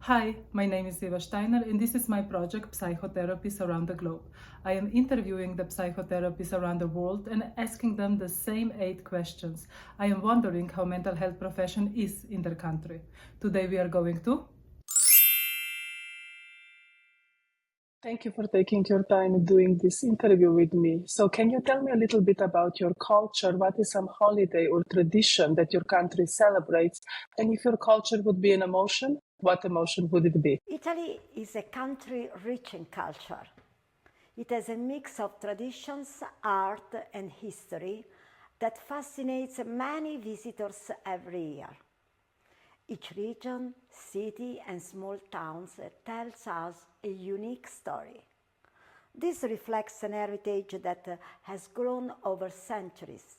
Hi, my name is Eva Steiner, and this is my project Psychotherapists Around the Globe. I am interviewing the psychotherapists around the world and asking them the same 8 questions. I am wondering how mental health profession is in their country. Today we are going to. Thank you for taking your time doing this interview with me. So, can you tell me a little bit about your culture? What is some holiday or tradition that your country celebrates? And if your culture would be an emotion, what emotion would it be? Italy is a country rich in culture. It has a mix of traditions, art, and history that fascinates many visitors every year. Each region, city, and small towns tells us a unique story. This reflects an heritage that has grown over centuries,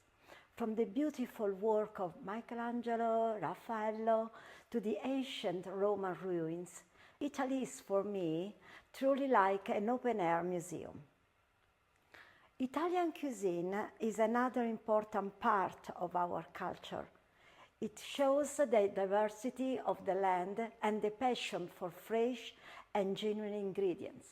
from the beautiful work of Michelangelo, Raffaello, to the ancient Roman ruins. Italy is for me truly like an open-air museum. Italian cuisine is another important part of our culture. It shows the diversity of the land and the passion for fresh and genuine ingredients.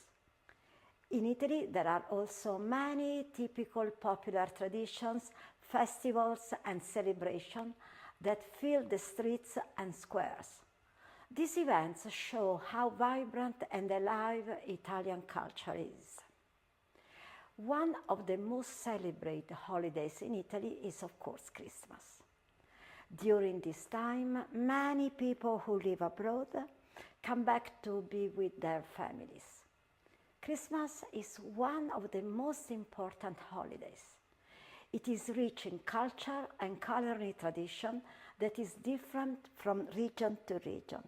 In Italy, there are also many typical popular traditions, festivals, and celebrations that fill the streets and squares. These events show how vibrant and alive Italian culture is. One of the most celebrated holidays in Italy is, of course, Christmas. During this time, many people who live abroad come back to be with their families. Christmas is one of the most important holidays. It is rich in culture and culinary tradition that is different from region to region.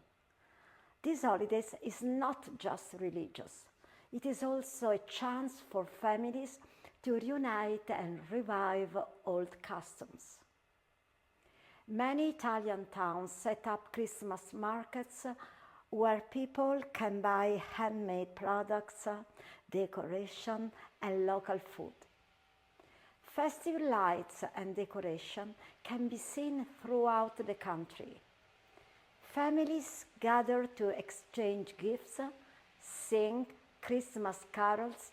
This holiday is not just religious. It is also a chance for families to reunite and revive old customs. Many Italian towns set up Christmas markets where people can buy handmade products, decoration, and local food. Festive lights and decoration can be seen throughout the country. Families gather to exchange gifts, sing Christmas carols,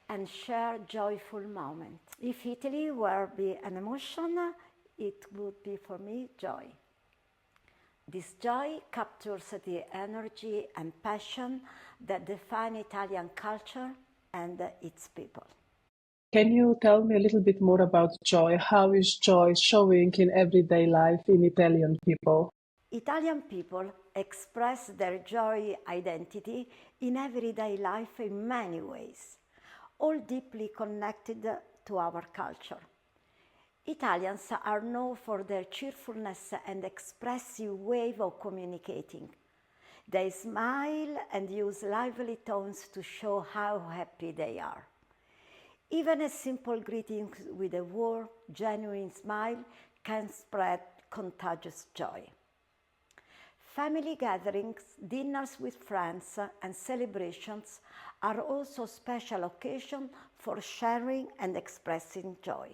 and share joyful moments. If Italy were be an emotion, it would be for me joy. This joy captures the energy and passion that define Italian culture and its people. Can you tell me a little bit more about joy? How is joy showing in everyday life in Italian people? Italian people express their joy identity in everyday life in many ways, all deeply connected to our culture. Italians are known for their cheerfulness and expressive way of communicating. They smile and use lively tones to show how happy they are. Even a simple greeting with a warm, genuine smile can spread contagious joy. Family gatherings, dinners with friends, and celebrations are also special occasions for sharing and expressing joy.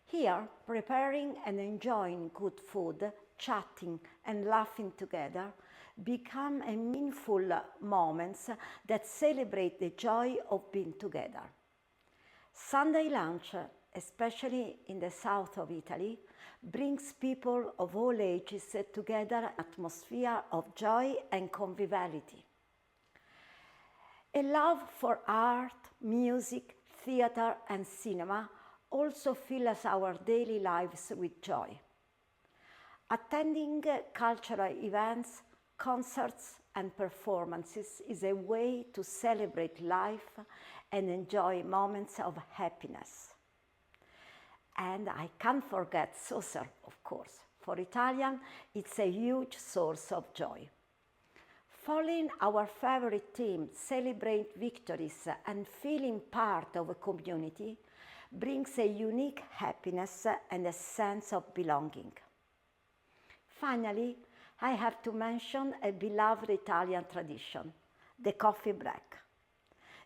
Here, preparing and enjoying good food, chatting and laughing together become a meaningful moments that celebrate the joy of being together. Sunday lunch, especially in the south of Italy, brings people of all ages together in an atmosphere of joy and conviviality. A love for art, music, theater, and cinema also fills our daily lives with joy. Attending cultural events, concerts, and performances is a way to celebrate life and enjoy moments of happiness. And I can't forget social, of course. For Italian, it's a huge source of joy. Following our favorite team, celebrate victories and feeling part of a community brings a unique happiness and a sense of belonging. Finally, I have to mention a beloved Italian tradition, the coffee break.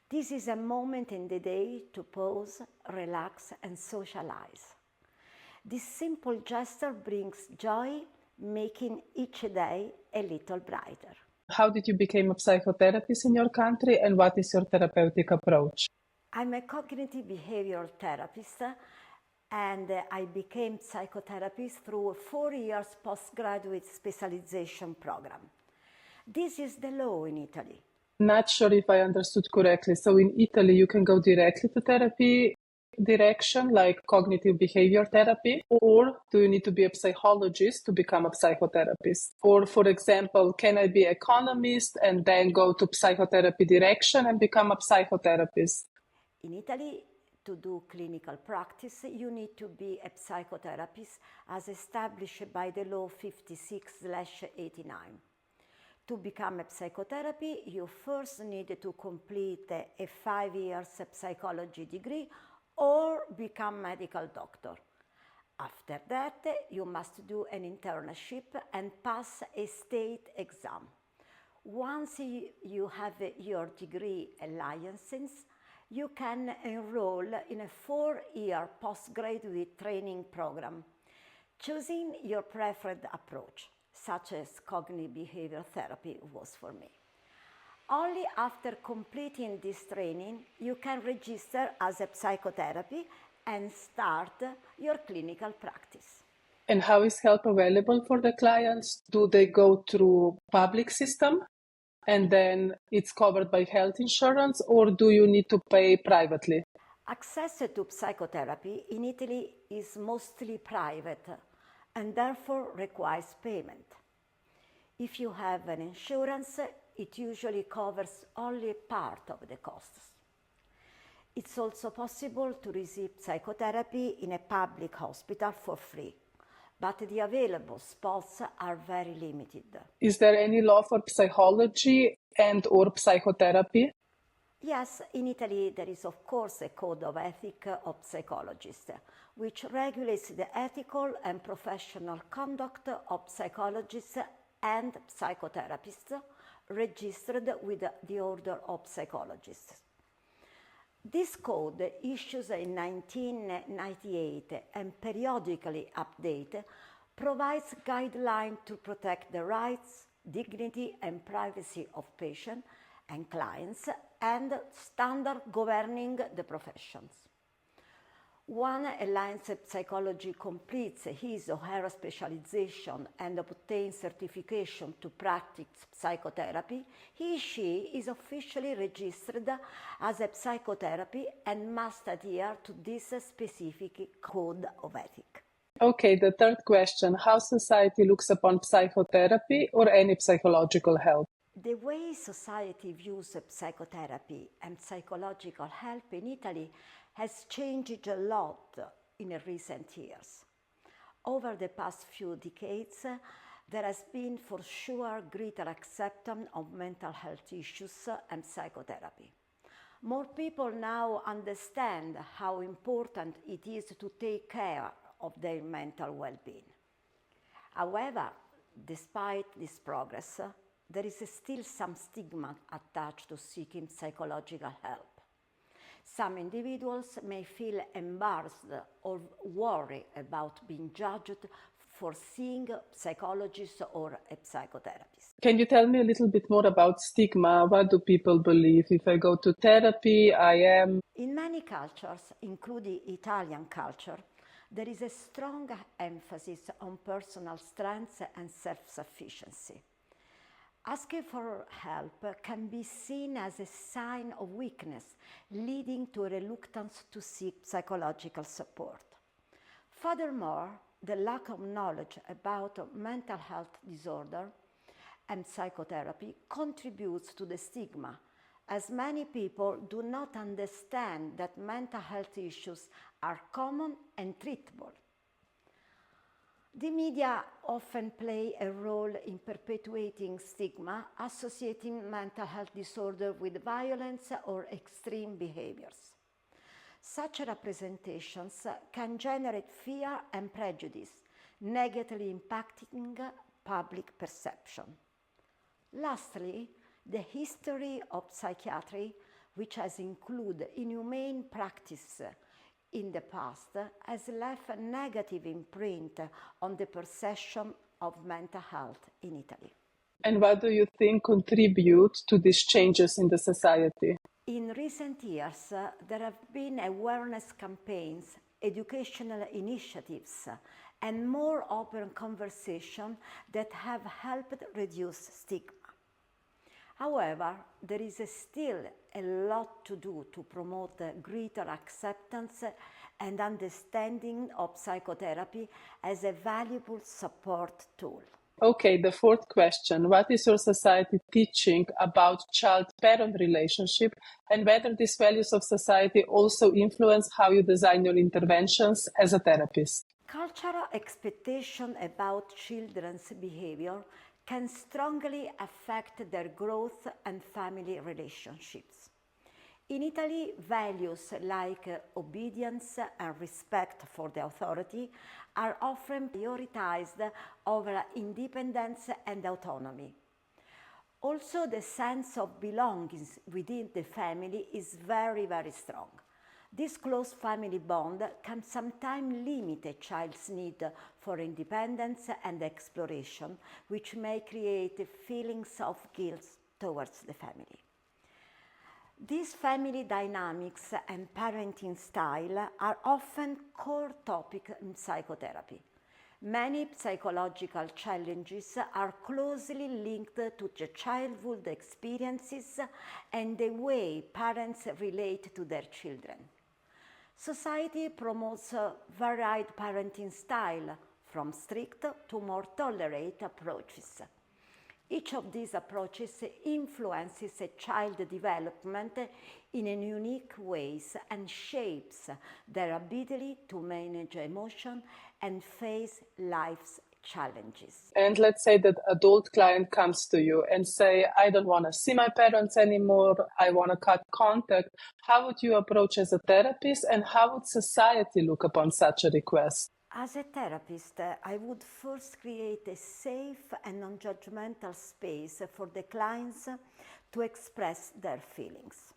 This is a moment in the day to pause, relax, and socialize. This simple gesture brings joy, making each day a little brighter. How did you become a psychotherapist in your country, and what is your therapeutic approach? I'm a cognitive behavioral therapist, and I became psychotherapist through a 4 years postgraduate specialization program. This is the law in Italy. Not sure if I understood correctly. So in Italy, you can go directly to therapy direction, like cognitive behavior therapy, or do you need to be a psychologist to become a psychotherapist? Or, for example, can I be economist and then go to psychotherapy direction and become a psychotherapist? In Italy, to do clinical practice, you need to be a psychotherapist as established by the law 56/89. To become a psychotherapy, you first need to complete a 5 years psychology degree or become medical doctor. After that, you must do an internship and pass a state exam. Once you have your degree and license, you can enroll in a 4-year postgraduate training program, choosing your preferred approach, such as cognitive behavior therapy was for me. Only after completing this training, you can register as a psychotherapy and start your clinical practice. And how is help available for the clients? Do they go through public system and then it's covered by health insurance, or do you need to pay privately? Access to psychotherapy in Italy is mostly private and therefore requires payment. If you have an insurance, it usually covers only part of the costs. It's also possible to receive psychotherapy in a public hospital for free, but the available spots are very limited. Is there any law for psychology and or psychotherapy? Yes, in Italy there is of course a code of ethics of psychologists, which regulates the ethical and professional conduct of psychologists and psychotherapists registered with the Order of Psychologists. This code, issued in 1998 and periodically updated, provides guidelines to protect the rights, dignity and privacy of patients and clients and standards governing the professions. When a licensed psychologist completes his or her specialization and obtains certification to practice psychotherapy, he or she is officially registered as a psychotherapy and must adhere to this specific code of ethics. Okay, the third question, how society looks upon psychotherapy or any psychological help? The way society views psychotherapy and psychological help in Italy has changed a lot in recent years. Over the past few decades, there has been for sure greater acceptance of mental health issues and psychotherapy. More people now understand how important it is to take care of their mental well-being. However, despite this progress, there is still some stigma attached to seeking psychological help. Some individuals may feel embarrassed or worry about being judged for seeing a psychologist or a psychotherapist. Can you tell me a little bit more about stigma? What do people believe? If I go to therapy, I am... In many cultures, including Italian culture, there is a strong emphasis on personal strength and self-sufficiency. Asking for help can be seen as a sign of weakness, leading to a reluctance to seek psychological support. Furthermore, the lack of knowledge about mental health disorder and psychotherapy contributes to the stigma, as many people do not understand that mental health issues are common and treatable. The media often play a role in perpetuating stigma, associating mental health disorder with violence or extreme behaviors. Such representations can generate fear and prejudice, negatively impacting public perception. Lastly, the history of psychiatry, which has included inhumane practice in the past, has left a negative imprint on the perception of mental health in Italy. And what do you think contribute to these changes in the society? In recent years, there have been awareness campaigns, educational initiatives, and more open conversation that have helped reduce stigma. However, there is still a lot to do to promote greater acceptance and understanding of psychotherapy as a valuable support tool. Okay, the fourth question. What is your society teaching about child-parent relationship, and whether these values of society also influence how you design your interventions as a therapist? Cultural expectation about children's behavior can strongly affect their growth and family relationships. In Italy, values like obedience and respect for the authority are often prioritized over independence and autonomy. Also, the sense of belonging within the family is very, very strong. This close family bond can sometimes limit a child's need for independence and exploration, which may create feelings of guilt towards the family. These family dynamics and parenting style are often core topics in psychotherapy. Many psychological challenges are closely linked to the childhood experiences and the way parents relate to their children. Society promotes a varied parenting style, from strict to more tolerant approaches. Each of these approaches influences a child's development in unique ways and shapes their ability to manage emotion and face life's challenges. And let's say that adult client comes to you and say, I don't want to see my parents anymore, I want to cut contact. How would you approach as a therapist, and how would society look upon such a request? As a therapist, I would first create a safe and non-judgmental space for the clients to express their feelings.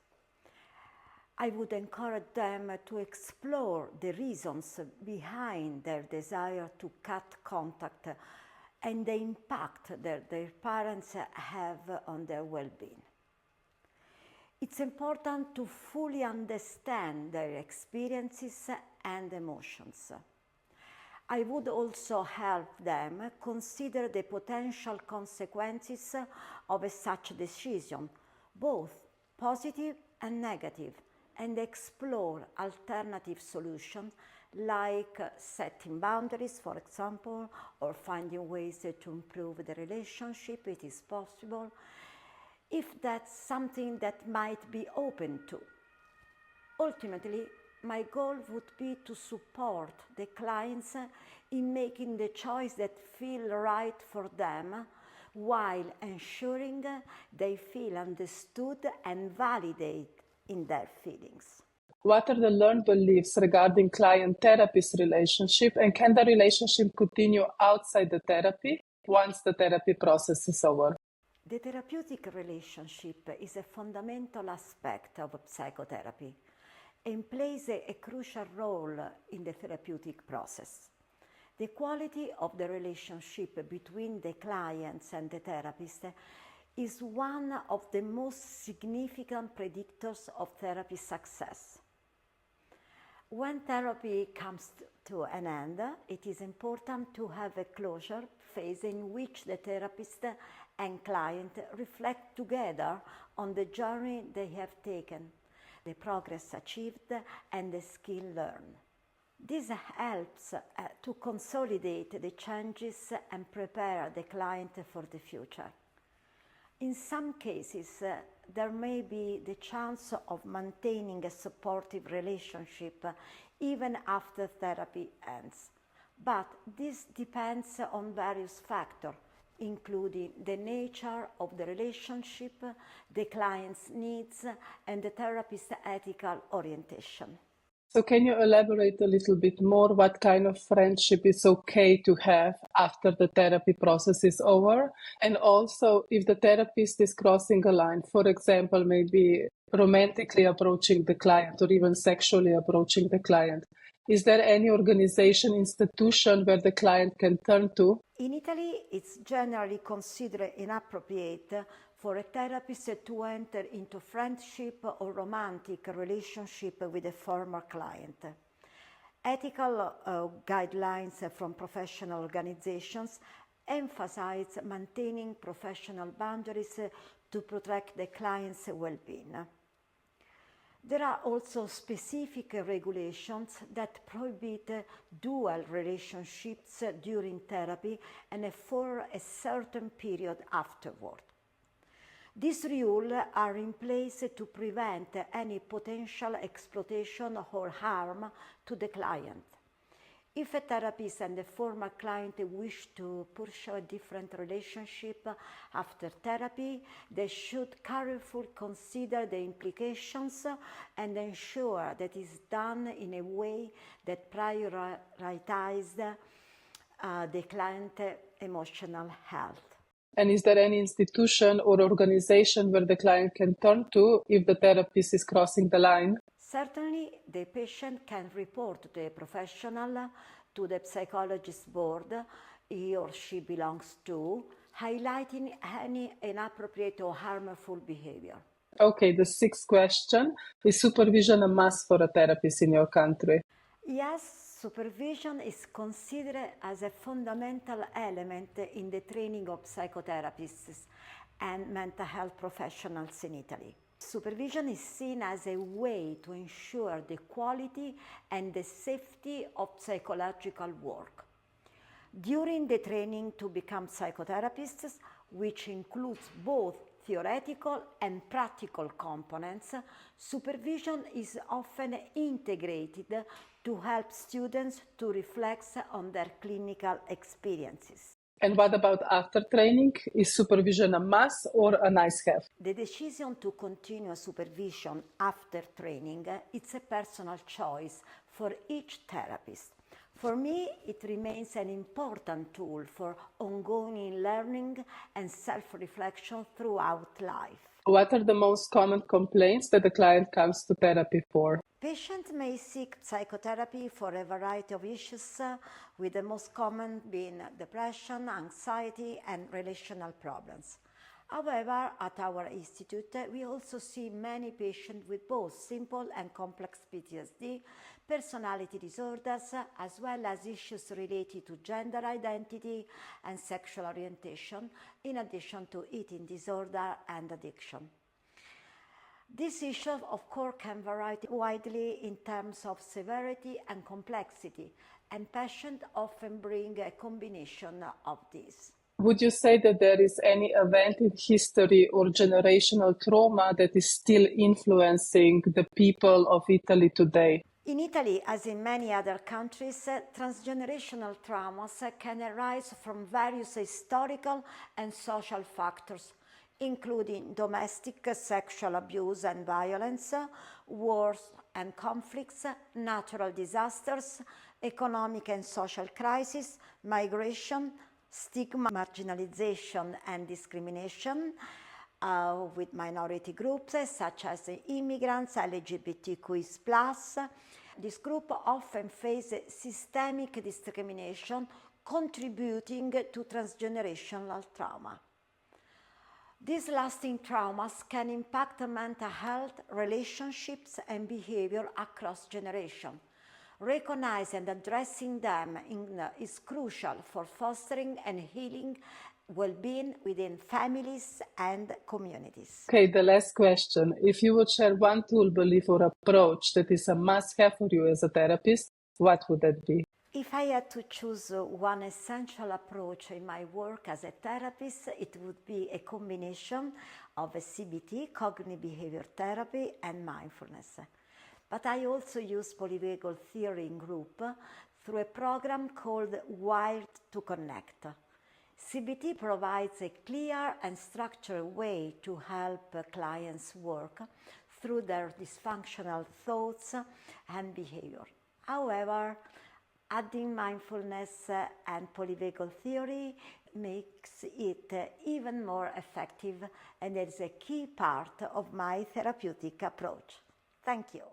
I would encourage them to explore the reasons behind their desire to cut contact and the impact that their parents have on their well-being. It's important to fully understand their experiences and emotions. I would also help them consider the potential consequences of such decision, both positive and negative, and explore alternative solutions like setting boundaries, for example, or finding ways to improve the relationship if it is possible, if that's something that might be open to. Ultimately, my goal would be to support the clients in making the choice that feels right for them, while ensuring they feel understood and validated in their feelings. What are the learned beliefs regarding client-therapist relationship, and can the relationship continue outside the therapy once the therapy process is over? The therapeutic relationship is a fundamental aspect of psychotherapy and plays a crucial role in the therapeutic process. The quality of the relationship between the clients and the therapist is one of the most significant predictors of therapy success. When therapy comes to an end, it is important to have a closure phase in which the therapist and client reflect together on the journey they have taken, the progress achieved, and the skill learned. This helps to consolidate the changes and prepare the client for the future. In some cases, there may be the chance of maintaining a supportive relationship even after therapy ends. But this depends on various factors, including the nature of the relationship, the client's needs, and the therapist's ethical orientation. So can you elaborate a little bit more what kind of friendship is okay to have after the therapy process is over? And also, if the therapist is crossing a line, for example, maybe romantically approaching the client or even sexually approaching the client, is there any organization, institution where the client can turn to In Italy, it's generally considered inappropriate for a therapist to enter into friendship or romantic relationship with a former client. Ethical guidelines from professional organizations emphasize maintaining professional boundaries to protect the client's well-being. There are also specific regulations that prohibit dual relationships during therapy and for a certain period afterward. These rules are in place to prevent any potential exploitation or harm to the client. If a therapist and a former client wish to pursue a different relationship after therapy, they should carefully consider the implications and ensure that it is done in a way that prioritizes the client's emotional health. And is there any institution or organization where the client can turn to if the therapist is crossing the line? Certainly, the patient can report the professional to the psychologist board he or she belongs to, highlighting any inappropriate or harmful behavior. Okay, the sixth question. Is supervision a must for a therapist in your country? Yes, supervision is considered as a fundamental element in the training of psychotherapists and mental health professionals in Italy. Supervision is seen as a way to ensure the quality and the safety of psychological work. During the training to become psychotherapists, which includes both theoretical and practical components, supervision is often integrated to help students to reflect on their clinical experiences. And what about after training? Is supervision a must or a nice-have? The decision to continue supervision after training is a personal choice for each therapist. For me, it remains an important tool for ongoing learning and self-reflection throughout life. What are the most common complaints that the client comes to therapy for? Patients may seek psychotherapy for a variety of issues, with the most common being depression, anxiety, and relational problems. However, at our institute, we also see many patients with both simple and complex PTSD, personality disorders, as well as issues related to gender identity and sexual orientation, in addition to eating disorder and addiction. These issues, of course, can vary widely in terms of severity and complexity, and patients often bring a combination of these. Would you say that there is any event in history or generational trauma that is still influencing the people of Italy today? In Italy, as in many other countries, transgenerational traumas can arise from various historical and social factors, including domestic sexual abuse and violence, wars and conflicts, natural disasters, economic and social crises, migration, stigma, marginalization and discrimination with minority groups such as immigrants, LGBTQI+. This group often face systemic discrimination, contributing to transgenerational trauma. These lasting traumas can impact mental health, relationships, and behavior across generations. Recognizing and addressing them is crucial for fostering and healing well-being within families and communities. Okay, the last question. If you would share one tool, belief, or approach that is a must-have for you as a therapist, what would that be? If I had to choose one essential approach in my work as a therapist, it would be a combination of a CBT, cognitive behavior therapy, and mindfulness. But I also use polyvagal theory in group through a program called Wired to Connect. CBT provides a clear and structured way to help clients work through their dysfunctional thoughts and behavior. However, adding mindfulness and polyvagal theory makes it even more effective, and it is a key part of my therapeutic approach. Thank you.